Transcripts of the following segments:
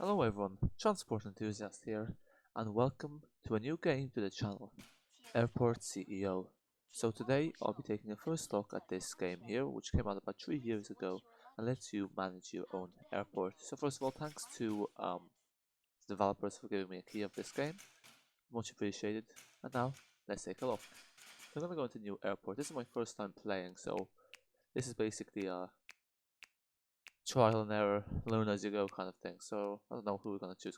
Hello everyone, transport enthusiast here, and welcome to a new game to the channel, Airport CEO. So today I'll be taking a first look at this game here, which came out about 3 years ago and lets you manage your own airport. So first of all, thanks to the developers for giving me a key of this game, much appreciated. And now, let's take a look. So I'm going to go into new airport. This is my first time playing, so this is basically a trial and error, learn as you go kind of thing. So I don't know who we're gonna choose.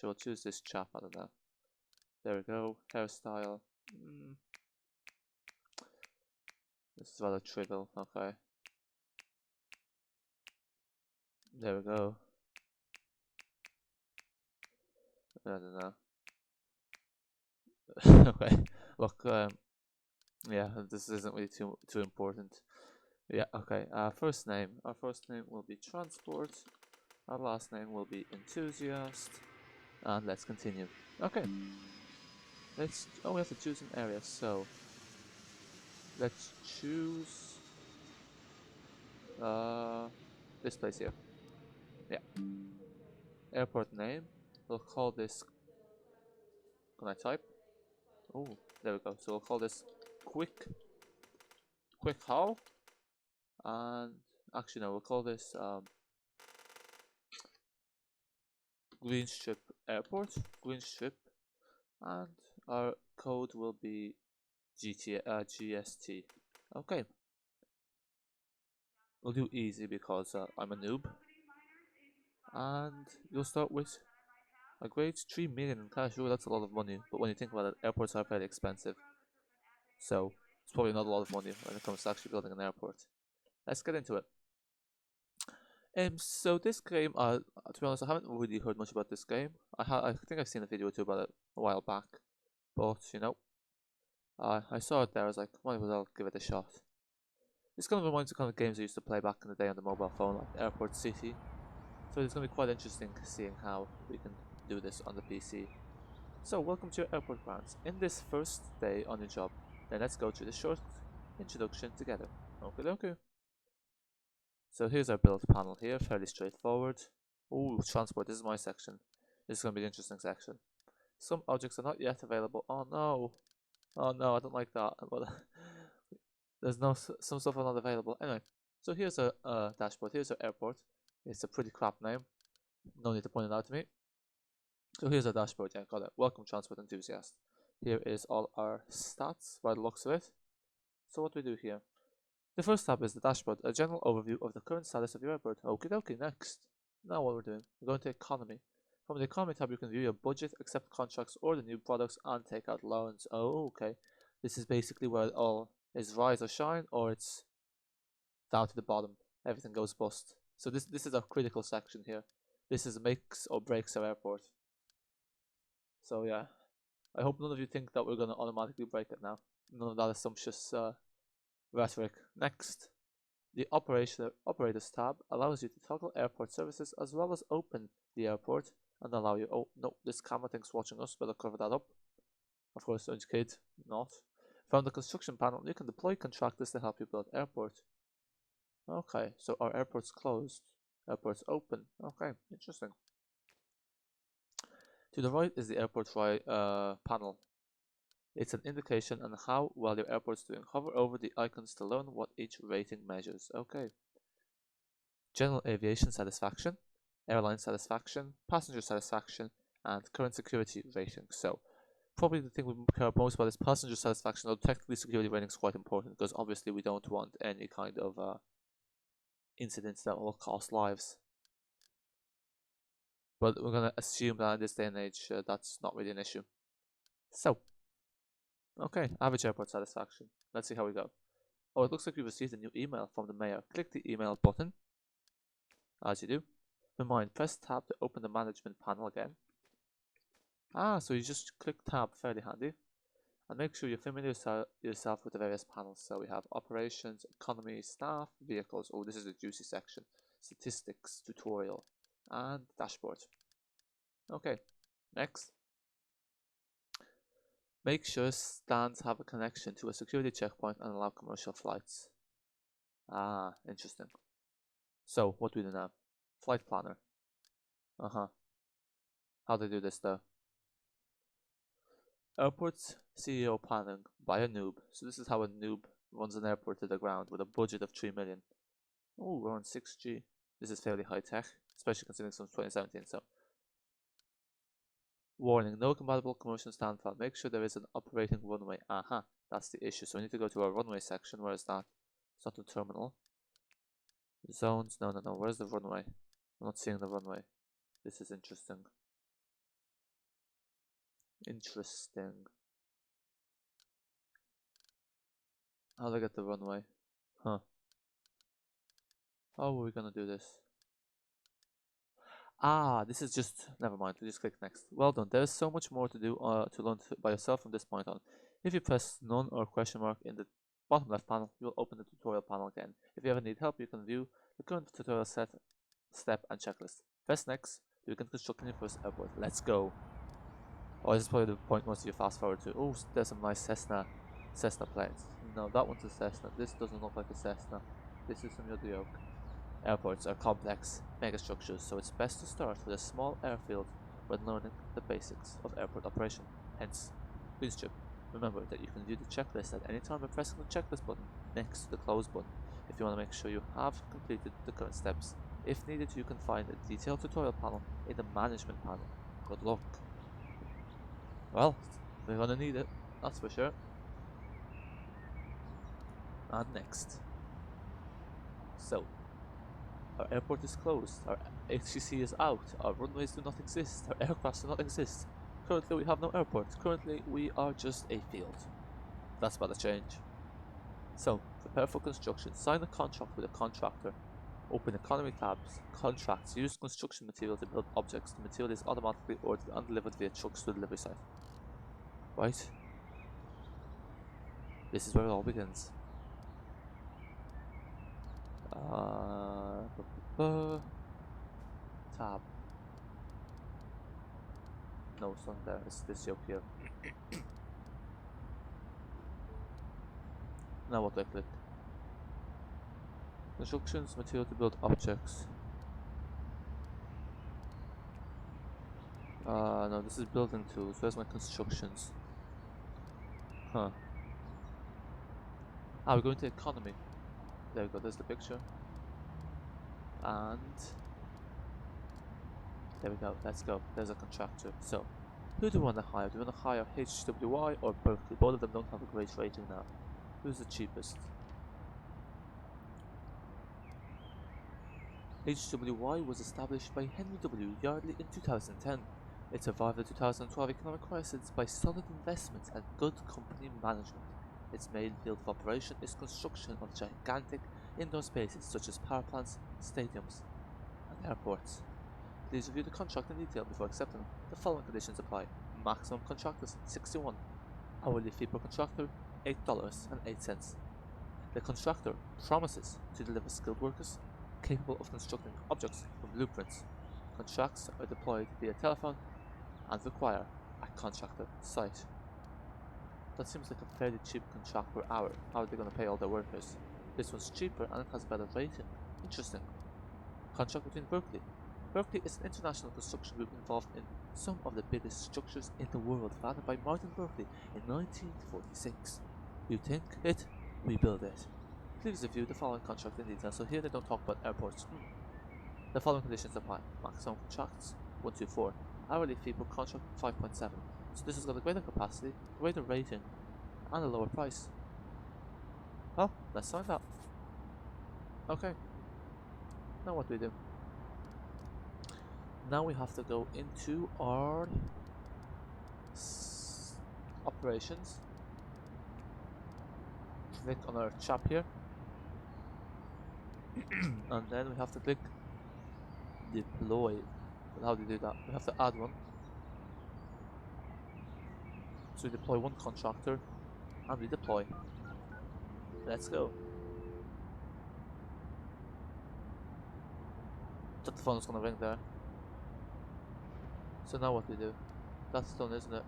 We'll choose this chap. I don't know. There we go. Hairstyle. This is rather trivial. Okay. There we go. I don't know. Okay. Look. Yeah. This isn't really too important. Yeah. Okay. First name. Our first name will be transport. Our last name will be enthusiast. And let's continue. Okay. Let's. Oh, we have to choose an area. So let's choose this place here. Yeah. Airport name. We'll call this. Can I type? Oh, there we go. So we'll call this quick haul. And actually no, we'll call this Green Strip Airport. Green Strip. And our code will be GST. Okay. We'll do easy because I'm a noob. And you'll start with a grade 3 million in cash. Oh, that's a lot of money. But when you think about it, airports are very expensive. So it's probably not a lot of money when it comes to actually building an airport. Let's get into it. So this game, to be honest, I haven't really heard much about this game. I think I've seen a video or two about it a while back, but you know, I saw it there. I was like, might as well give it a shot. This kind of reminds me of kind of games I used to play back in the day on the mobile phone, like Airport City. So it's going to be quite interesting seeing how we can do this on the PC. So welcome to your airport plans. In this first day on your job, then let's go through the short introduction together. Okay. So here's our build panel here, fairly straightforward. Ooh, transport, this is my section. This is going to be an interesting section. Some objects are not yet available. Oh no, I don't like that. But there's some stuff are not available. Anyway, so here's a dashboard. Here's our airport. It's a pretty crap name. No need to point it out to me. So here's our dashboard. Yeah, got it. Welcome, transport enthusiast. Here is all our stats by the looks of it. So what do we do here? The first tab is the dashboard, a general overview of the current status of your airport. Okay, next. Now what we're doing, we're going to economy. From the economy tab, you can view your budget, accept contracts, order new products, and take out loans. Oh, okay. This is basically where it all is rise or shine, or it's down to the bottom. Everything goes bust. So this is a critical section here. This is makes or breaks our airport. So yeah, I hope none of you think that we're going to automatically break it now. None of that assumptuous rhetoric. Next, the Operators tab allows you to toggle airport services as well as open the airport and allow you. Oh no, this camera thing's watching us. Better cover that up. Of course, don't kid, not. From the construction panel, you can deploy contractors to help you build airport. Okay, so our airport's closed. Airport's open. Okay, interesting. To the right is the airport panel. It's an indication on how well your airport's doing. Hover over the icons to learn what each rating measures. Okay. General aviation satisfaction, airline satisfaction, passenger satisfaction, and current security rating. So probably the thing we care most about is passenger satisfaction, though technically security rating is quite important because obviously we don't want any kind of incidents that will cost lives. But we're going to assume that in this day and age that's not really an issue. So, okay, average airport satisfaction. Let's see how we go. Oh, it looks like we received a new email from the mayor. Click the email button, as you do. Remind, press tab to open the management panel again. So you just click tab, fairly handy. And make sure you familiar yourself with the various panels. So we have operations, economy, staff, vehicles. Oh, this is the juicy section. Statistics, tutorial, and dashboard. Okay, next. Make sure stands have a connection to a security checkpoint and allow commercial flights. Interesting. So, what do we do now? Flight planner. How do they do this though? Airports CEO planning by a noob. So this is how a noob runs an airport to the ground with a budget of 3 million. Oh, we're on 6G. This is fairly high tech, especially considering some 2017. So, warning: no compatible commercial standfall. Make sure there is an operating runway. Aha, that's the issue. So we need to go to our runway section. Where is that? It's not the terminal. Zones. No. Where's the runway? I'm not seeing the runway. This is interesting. How do I get the runway? Huh. How are we gonna do this? This is just, never mind, we just click next. Well done. There is so much more to do to learn by yourself from this point on. If you press none or question mark in the bottom left panel, you will open the tutorial panel again. If you ever need help, you can view the current tutorial step and checklist. Press next, you can construct your first airport. Let's go. Oh, this is probably the point most of you fast forward to. Oh, there's some nice Cessna planes. No, that one's a Cessna. This doesn't look like a Cessna. This is some other yoke. Airports are complex megastructures, so it's best to start with a small airfield when learning the basics of airport operation. Hence, please strip. Remember that you can view the checklist at any time by pressing the checklist button next to the close button if you want to make sure you have completed the current steps. If needed, you can find a detailed tutorial panel in the management panel. Good luck. Well, we're gonna need it, that's for sure. And next. So, our airport is closed, our HCC is out, our runways do not exist, our aircraft do not exist. Currently we have no airport, currently we are just a field. That's about to change. So, prepare for construction, sign a contract with a contractor, open economy tabs, contracts, use construction material to build objects. The material is automatically ordered and delivered via trucks to the delivery site. Right? This is where it all begins. Tab. No, it's not there. It's this yoke here. Now what do I click? Constructions, material to build objects. No, this is building tools. Where's my constructions? Huh. We're going to economy. There we go, there's the picture. And there we go, let's go. There's a contractor. So, who do we want to hire? Do we want to hire HWY or Berkeley? Both of them don't have a great rating now. Who's the cheapest? HWY was established by Henry W. Yardley in 2010. It survived the 2012 economic crisis by solid investments and good company management. Its main field of operation is construction of gigantic indoor spaces such as power plants, stadiums, and airports. Please review the contract in detail before accepting. The following conditions apply. Maximum contractors 61. Hourly fee per contractor $8.08. The contractor promises to deliver skilled workers capable of constructing objects from blueprints. Contracts are deployed via telephone and require a contractor site. That seems like a fairly cheap contract per hour. How are they going to pay all their workers? This one's cheaper and it has a better rating. Interesting. Contract between Berkeley. Berkeley is an international construction group involved in some of the biggest structures in the world, founded by Martin Berkeley in 1946. You think it? We build it. Please review the following contract in detail. So here they don't talk about airports. The following conditions apply. Maximum contracts 124. Hourly fee per contract 5.7. So this has got a greater capacity, greater rating, and a lower price. Well, let's sign that. Okay. Now what do we do? Now we have to go into our operations. Click on our chap here. And then we have to click deploy. But how do you do that? We have to add one. So we deploy one contractor and we deploy. Let's go. Thought the phone was gonna ring there. So now what do we do? That's done, isn't it?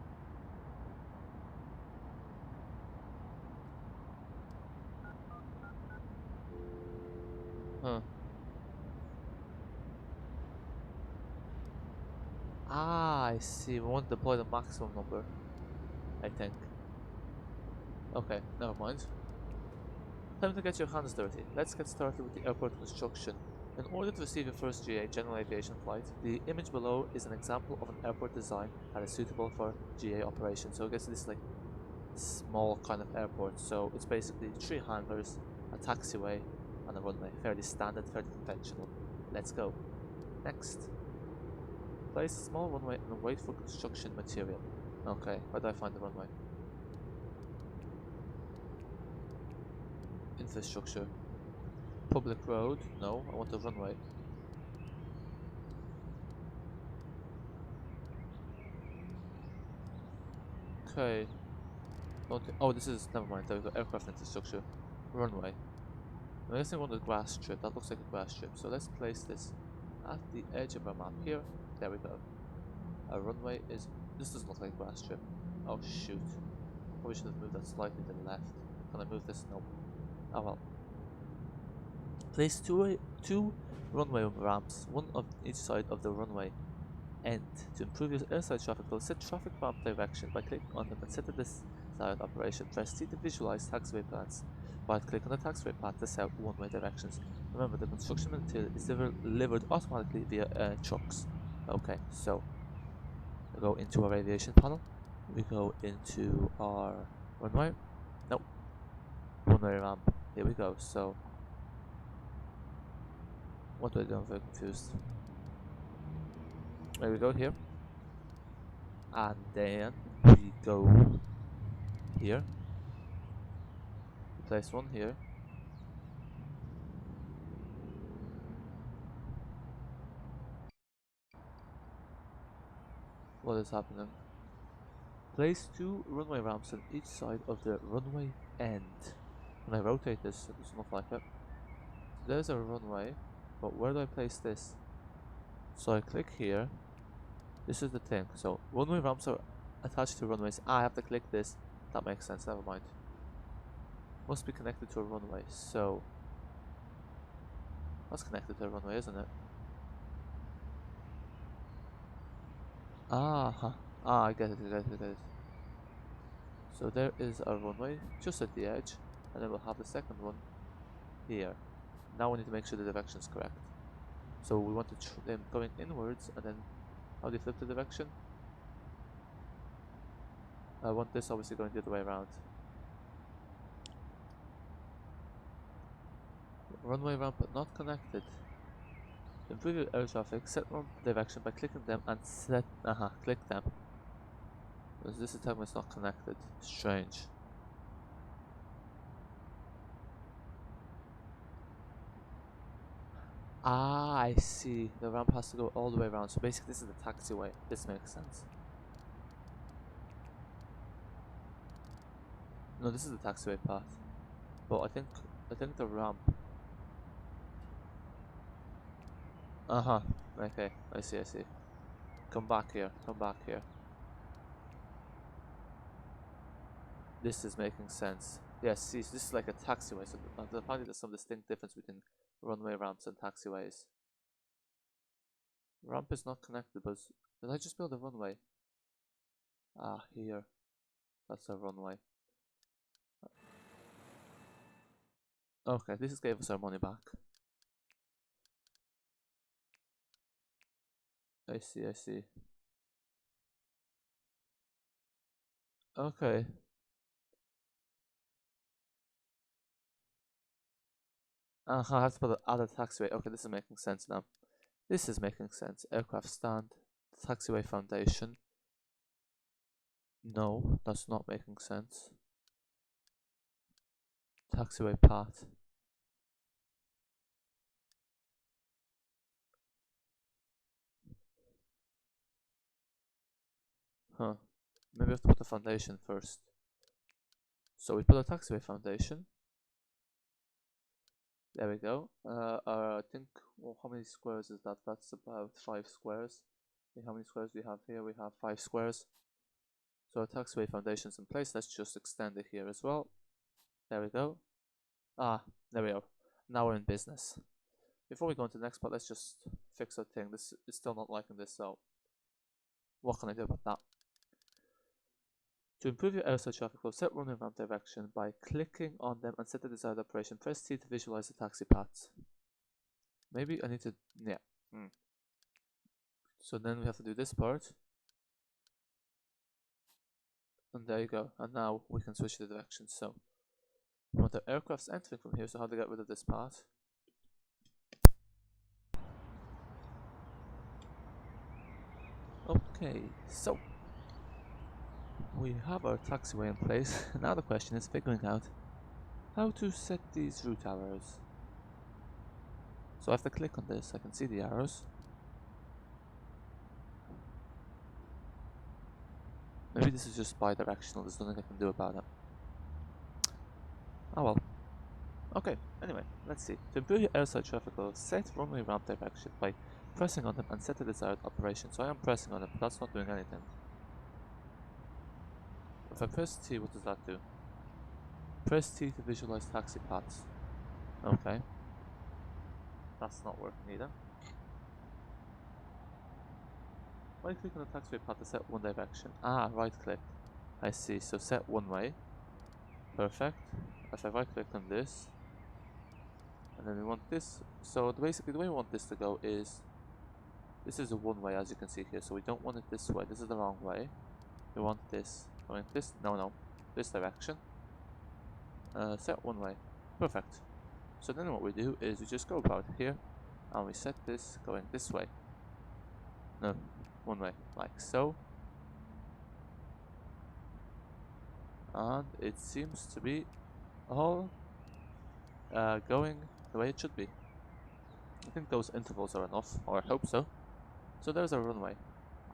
I see. We want to deploy the maximum number, I think. Okay, never mind. Time to get your hands dirty. Let's get started with the airport construction. In order to receive your first GA general aviation flight, the image below is an example of an airport design that is suitable for GA operation. So I guess this is like small kind of airport. So it's basically 3 hangars, a taxiway, and a runway. Fairly standard, fairly conventional. Let's go. Next. Place a small runway and wait for construction material. Okay, where do I find the runway? Infrastructure. Public road? No, I want a runway. Okay. Oh, this is, never mind, there we go, aircraft infrastructure. Runway. I'm guessing we want a grass strip, that looks like a grass strip. So let's place this at the edge of our map here. There we go. Our runway is, this doesn't look like a grass strip. Oh shoot. Probably should have moved that slightly to the left. Can I move this? No. Oh well. Place two runway ramps, one on each side of the runway end. To improve your airside traffic flow, set traffic ramp direction by clicking on the Consider this desired operation. Press C to visualize taxiway plans. Right click on the taxiway path to set one-way directions. Remember, the construction material is delivered automatically via trucks. Okay, so we go into our aviation panel. We go into our runway. Nope. Runway ramp. Here we go. So what do I do? I'm very confused. There we go here. And then we go here. Place one here. What is happening? Place 2 runway ramps on each side of the runway end. When I rotate this, it doesn't look like it. There's a runway, but where do I place this? So I click here. This is the thing. So runway ramps are attached to runways. I have to click this. That makes sense. Never mind. Must be connected to a runway. So that's connected to a runway, isn't it? I get it. So there is a runway just at the edge, and then we'll have the second one here. Now we need to make sure the direction is correct. So we want them going inwards, and then how do you flip the direction? I want this obviously going the other way around. Runway ramp but not connected. To improve your air traffic, set ramp direction by clicking them and set. Click them. Because this time it's not connected. Strange. I see. The ramp has to go all the way around. So basically, this is the taxiway. This makes sense. No, this is the taxiway path. But I think the ramp. Okay, I see. Come back here. This is making sense. Yes, see, so this is like a taxiway. So apparently there's some distinct difference between runway ramps and taxiways. Ramp is not connected, but did I just build a runway? Here. That's a runway. Okay, this gave us our money back. I see. Okay. I have to put another taxiway. Okay, this is making sense now. This is making sense. Aircraft stand, taxiway foundation. No, that's not making sense. Taxiway path. Maybe we have to put the foundation first. So we put a taxiway foundation. There we go. I think, well, how many squares is that? That's about 5 squares. Okay, how many squares do we have here? We have 5 squares. So our taxiway foundation's in place. Let's just extend it here as well. There we go. There we are. Now we're in business. Before we go into the next part, let's just fix our thing. This is still not liking this, so What can I do about that? To improve your airside traffic flow, set runway ramp direction by clicking on them and set the desired operation. Press T to visualize the taxi paths. Maybe I need to, yeah. So then we have to do this part. And there you go. And now we can switch the direction. So we want the aircraft's entering from here, so how to get rid of this part? Okay, so we have our taxiway in place. Now the question is figuring out how to set these route arrows. So I have to click on this, I can see the arrows. Maybe this is just bi-directional, there's nothing I can do about it. Oh well. Okay, anyway, let's see. To improve your airside traffic flow, set runway ramp direction by pressing on them and set the desired operation. So I am pressing on it, but that's not doing anything. If I press T, what does that do? Press T to visualize taxi paths. Okay. That's not working either. Right click on the taxiway path to set one direction. Ah, right click. I see, so set one way. Perfect. If I right click on this, and then we want this, so basically the way we want this to go is, this is a one way as you can see here, so we don't want it this way, this is the wrong way. We want this going this, no, this direction. Set one way. Perfect. So then what we do is we just go about here, and we set this going this way. No, one way, like so. And it seems to be all going the way it should be. I think those intervals are enough, or I hope so. So there's our runway.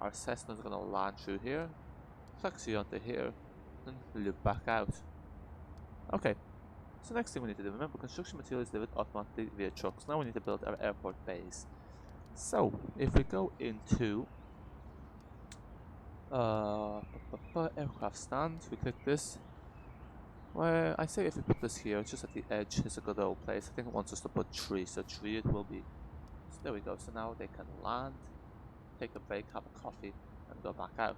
Our Cessna's gonna land through here, taxi onto here, and loop back out. Okay, so next thing we need to do, remember construction material is delivered automatically via trucks. Now we need to build our airport bays. So, if we go into aircraft stand, we click this. Well, I say if we put this here, just at the edge, is a good old place. I think it wants us to put tree, so tree it will be. So there we go, so now they can land, take a break, have a coffee, and go back out.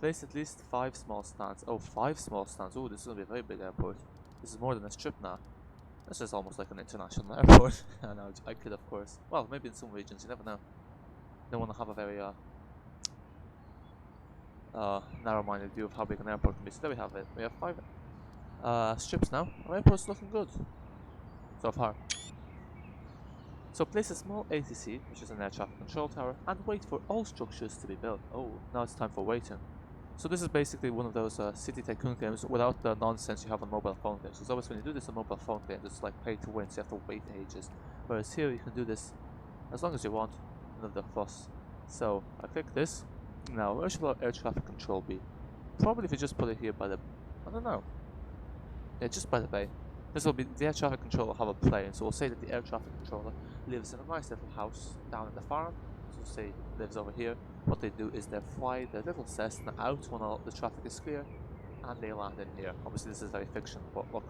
Place at least 5 small stands. Oh, 5 small stands. Oh, this is going to be a very big airport. This is more than a strip now. This is almost like an international airport. I know, I kid, of course. Well, maybe in some regions, you never know. They want to have a very narrow-minded view of how big an airport can be. So there we have it. We have 5 strips now. Our airport's looking good so far. So place a small ATC, which is an air traffic control tower, and wait for all structures to be built. Oh, now it's time for waiting. So this is basically one of those city tycoon games without the nonsense you have on mobile phone games. Because always when you do this on mobile phone games, it's like pay to win, so you have to wait ages. Whereas here you can do this as long as you want, none of the fuss. So I click this. Now where should our air traffic control be? Probably if you just put it here by the, I don't know. Yeah, just by the bay. This will be, the air traffic controller will have a plane, so we'll say that the air traffic controller lives in a nice little house down in the farm. So say lives over here. What they do is they fly the little Cessna out when all the traffic is clear, and they land in here. Obviously this is very fictional, but look,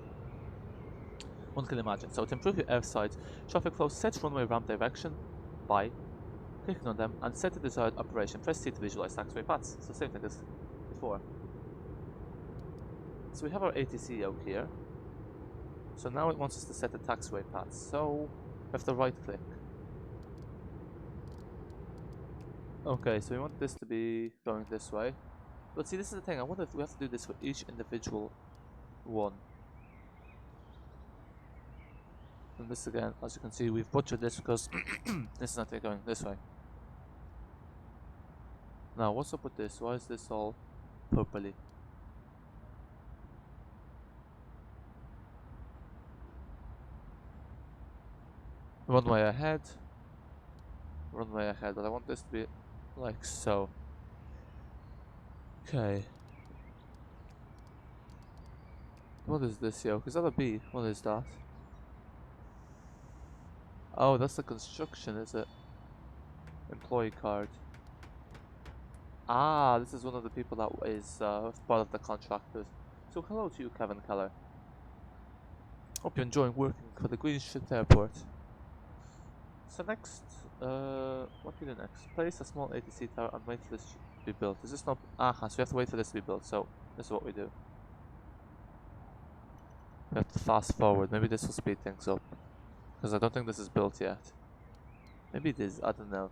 one can imagine. So to improve your airside traffic flow, set runway ramp direction by clicking on them and set the desired operation. Press T to visualize taxiway paths. So same thing as before. So we have our ATC out here. So now it wants us to set the taxiway path. So we have to right click. Okay, so we want this to be going this way. But see, this is the thing. I wonder if we have to do this for each individual one. And this again, as you can see, we've butchered this because this is not going this way. Now, what's up with this? Why is this all purpley? Runway ahead, but I want this to be like so. Okay. What is this, yo? Is that a B? What is that? Oh, that's the construction, is it? Employee card. Ah, this is one of the people that is part of the contractors. So hello to you, Kevin Keller. Hope you're enjoying working for the Green Ship Airport. So next, What do we do next? Place a small ATC tower and wait for this to be built. Is this not? Aha, so we have to wait for this to be built. So this is what we do. We have to fast forward. Maybe this will speed things up, because I don't think this is built yet. Maybe it is. I don't know.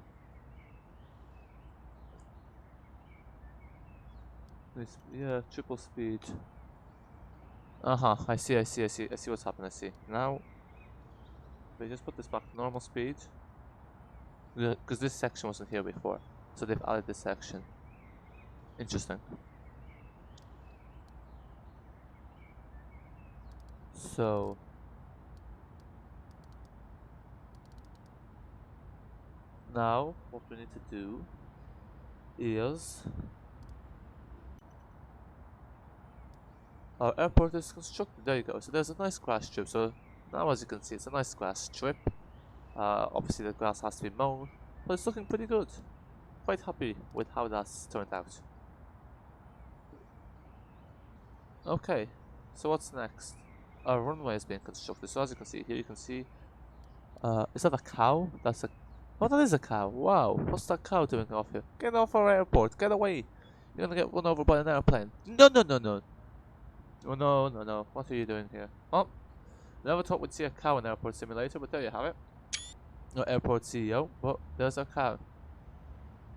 This, yeah, triple speed. I see what's happening. I see. Now we just put this back to normal speed, because this section wasn't here before, so they've added this section. Interesting. So now what we need to do is our airport is constructed. There you go. So there's a nice grass strip. So now, as you can see, it's a nice grass strip. Obviously the grass has to be mown, but it's looking pretty good. Quite happy with how that's turned out. Okay, so what's next? Our runway is being constructed. So as you can see here, you can see, is that a cow? That's a, oh, that is a cow. Wow, what's that cow doing off here? Get off our airport, get away. You're gonna get run over by an airplane. No. Oh no, what are you doing here? Oh, never thought we'd see a cow in Airport Simulator, but there you have it. No airport CEO, but there's a cow.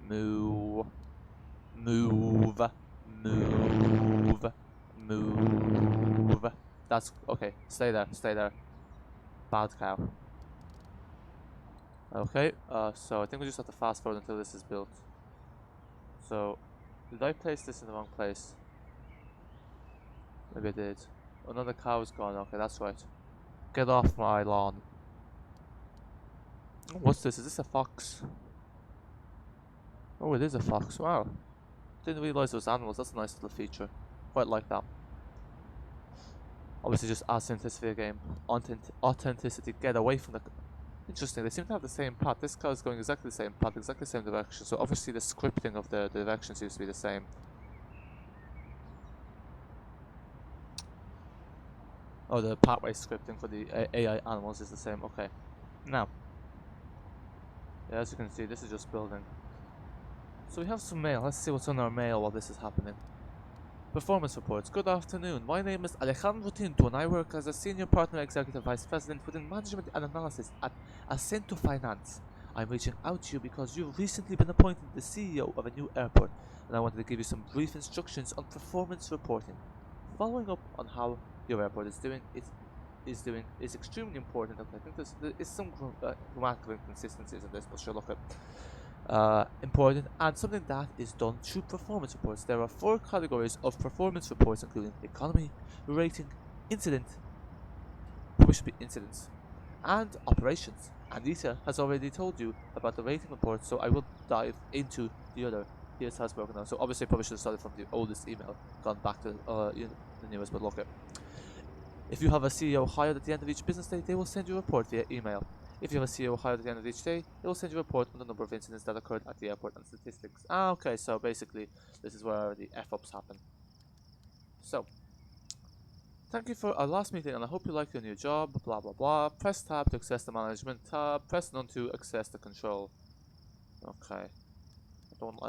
Moo. Move. Move. Move. That's okay. Stay there. Bad cow. Okay, so I think we just have to fast forward until this is built. So, did I place this in the wrong place? Maybe I did. Another cow's gone. Okay, that's right. Get off my lawn. Oh, what's this? Is this a fox? Oh, it is a fox. Wow. Didn't realize it was animals. That's a nice little feature. Quite like that. Obviously, just adds authenticity to the game. Authenticity. Get away from the. Interesting. They seem to have the same path. This car is going exactly the same path, exactly the same direction. So obviously, the scripting of the direction seems to be the same. Oh, the pathway scripting for the AI animals is the same. Okay. Now, yeah, as you can see, this is just building. So we have some mail. Let's see what's on our mail while this is happening. Performance reports. Good afternoon. My name is Alejandro Tinto and I work as a Senior Partner Executive Vice President within Management and Analysis at Ascento Finance. I'm reaching out to you because you've recently been appointed the CEO of a new airport and I wanted to give you some brief instructions on performance reporting. Following up on how your airport is doing is extremely important. Okay, I think there is some grammatical inconsistencies in this, but sure, look at important and something that is done through performance reports. There are 4 categories of performance reports, including economy, rating, incident, which should be incidents, and operations. And Lisa has already told you about the rating report, so I will dive into the other. Here's how it's broken down. So obviously, I probably should have started from the oldest email, gone back to the newest. But look at. If you have a CEO hired at the end of each business day, they will send you a report via email. If you have a CEO hired at the end of each day, they will send you a report on the number of incidents that occurred at the airport and statistics. Okay, so basically, this is where the F-ups happen. So, thank you for our last meeting and I hope you like your new job, blah blah blah. Press tab to access the management tab, press none to access the control. Okay. I don't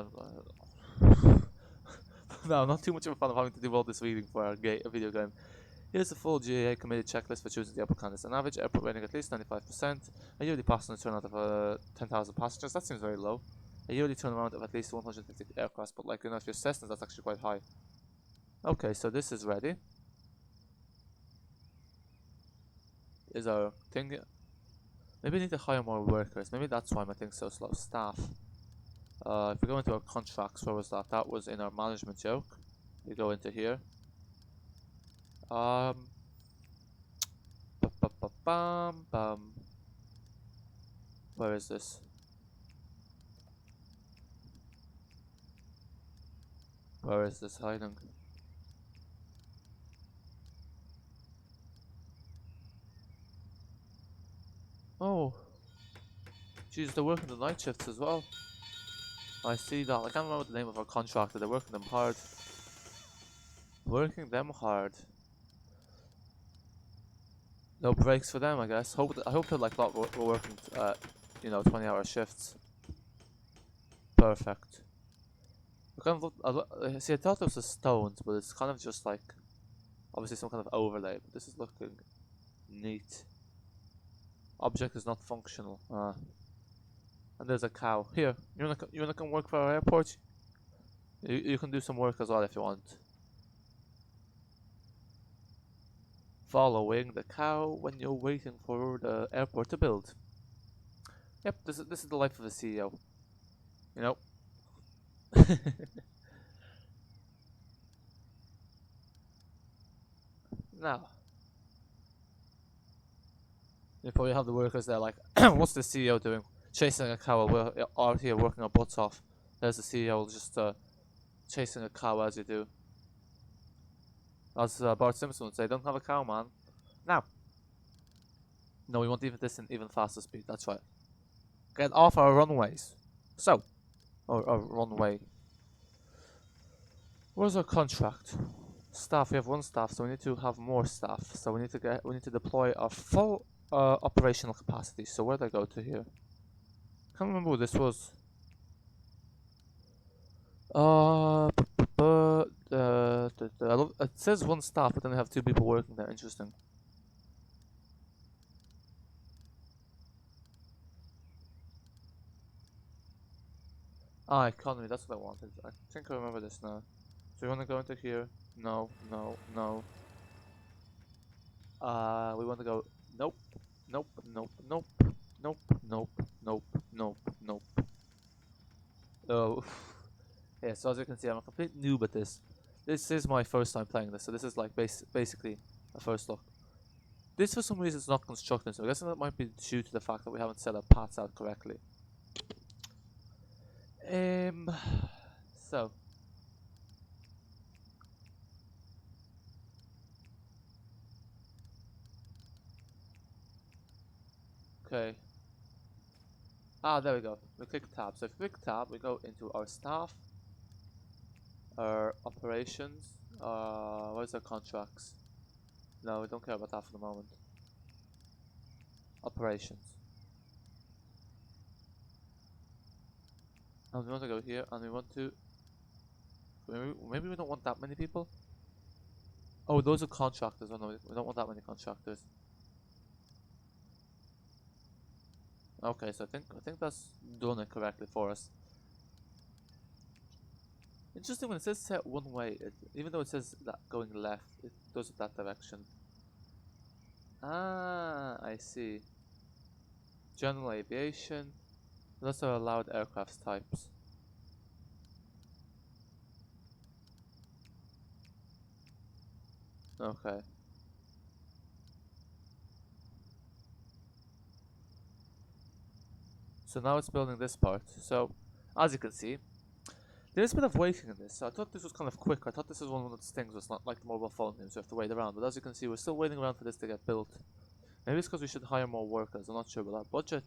no, not too much of a fan of having to do all this reading for a video game. Here's the full GAA committee checklist for choosing the airport candidates. An average airport rating at least 95%. A yearly passenger turnout of 10,000 passengers. That seems very low. A yearly turnaround of at least 150 aircraft. But like, you know, if you're Cessna, that's actually quite high. Okay, so this is ready. Is our thing... Maybe we need to hire more workers. Maybe that's why my thing's so slow. Staff. If we go into our contracts, where was that? That was in our management joke. We go into here. Where is this? Where is this hiding? Oh. Jeez, they're working the night shifts as well. I see that. I can't remember the name of our contractor. They're working them hard. Working them hard. No breaks for them, I guess. I hope that like we're working you know, 20-hour shifts. Perfect. It kind of look, see, I thought it was the stones, but it's kind of just like obviously some kind of overlay. But this is looking neat. Object is not functional. And there's a cow. Here, you wanna come work for our airport? You can do some work as well if you want. Following the cow when you're waiting for the airport to build. Yep, this is the life of a CEO. You know. Now, you probably have the workers there like, what's the CEO doing? Chasing a cow while we're out here working our butts off. There's the CEO just chasing a cow as you do. As Bart Simpson would say, don't have a cow, man. Now. No, we want this in even faster speed, that's right. Get off our runways. So, or runway. Where's our contract? Staff, we have one staff, so we need to have more staff. So we need to deploy our full operational capacity. So where did I go to here? Can't remember what this was. It says one staff, but then I have 2 people working there. Interesting. Economy, that's what I wanted. I think I remember this now. So we want to go into here. No, no, no. We want to go. Nope, nope, nope, nope, nope, nope, nope, nope, nope. Oh, yeah. So as you can see, I'm a complete noob at this. This is my first time playing this, so this is like basically a first look. This for some reason is not constructed, so I guess that might be due to the fact that we haven't set our paths out correctly. So. Okay. There we go. We click tab. So if we click tab, we go into our staff, our operations. Where's our contracts? No, we don't care about that for the moment. Operations. And we want to go here, and we want to. Maybe we don't want that many people. Oh, those are contractors. Oh no, we don't want that many contractors. Okay, so I think that's done it correctly for us. Interesting, when it says set one way, even though it says that going left, it goes in that direction. I see. General aviation. Those are allowed aircraft types. Okay. So now it's building this part. So, as you can see, there's a bit of waiting in this. So I thought this was kind of quick. I thought this was one of those things that's not like the mobile phone games, you have to wait around. But as you can see, we're still waiting around for this to get built. Maybe it's because we should hire more workers. I'm not sure, but our budget,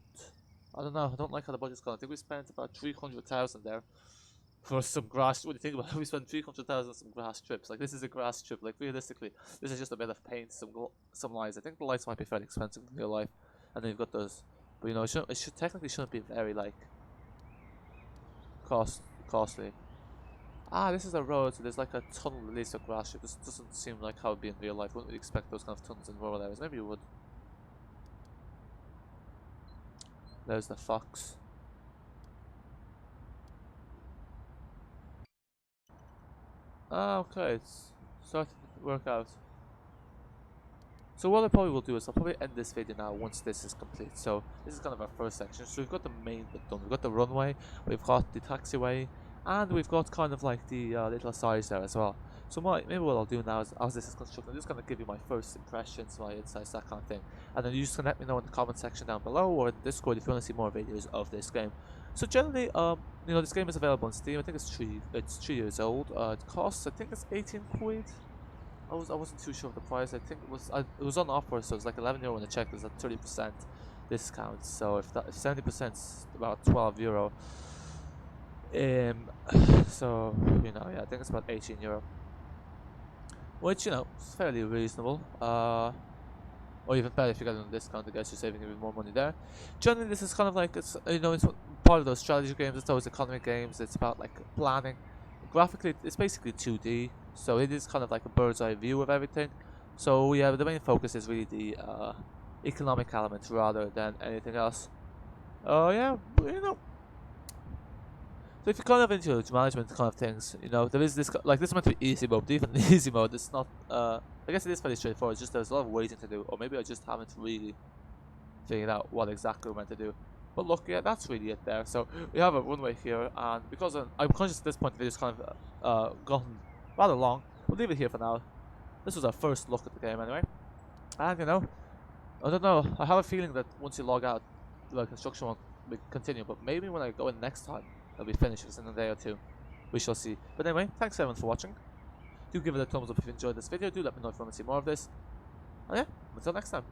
I don't know. I don't like how the budget's gone. I think we spent about 300,000 there for some grass. What do you think about it? We spent 300,000 on some grass strips. Like, this is a grass strip. Like, realistically, this is just a bit of paint, some lights. I think the lights might be fairly expensive in real life. And then you've got those. But you know, it should technically shouldn't be very like costly. This is a road, so there's like a tunnel that leads to grass strip. This doesn't seem like how it would be in real life. Wouldn't really expect those kind of tunnels in rural areas. Maybe you would. There's the fox. Okay, it's starting to work out. So what I probably will do is I'll probably end this video now once this is complete. So this is kind of our first section. So we've got the main bit done. We've got the runway, we've got the taxiway, and we've got kind of like the little sides there as well. So maybe what I'll do now is, as this is constructed, I'm just going to give you my first impressions, my insights, that kind of thing. And then you just can let me know in the comment section down below or in Discord if you want to see more videos of this game. So generally, you know, this game is available on Steam. I think it's 3 years old. It costs, I think it's 18 quid. I wasn't too sure of the price. I think it was on offer, so it's like €11 when I checked. There's a 30% discount. So if 70% is about €12. So you know, yeah, I think it's about €18, which you know is fairly reasonable. or even better if you get it on discount, I guess you're saving even more money there. Generally, this is kind of like, it's, you know, it's part of those strategy games. It's those economy games. It's about like planning. Graphically, it's basically 2D, so it is kind of like a bird's eye view of everything. So yeah, the main focus is really the economic elements rather than anything else. Yeah, you know. So if you're kind of into management kind of things, you know, there is this, like, this is meant to be easy mode, but even in easy mode, it's not, I guess it is fairly straightforward. It's just there's a lot of waiting to do, or maybe I just haven't really figured out what exactly we're meant to do. But look, yeah, that's really it there. So we have a runway here, and because I'm conscious at this point the video's kind of gotten rather long, we'll leave it here for now. This was our first look at the game anyway. And you know, I don't know, I have a feeling that once you log out, the construction won't continue, but maybe when I go in next time, it'll be finished in a day or two. We shall see. But anyway, thanks everyone for watching. Do give it a thumbs up if you enjoyed this video. Do let me know if you want to see more of this. And yeah, until next time.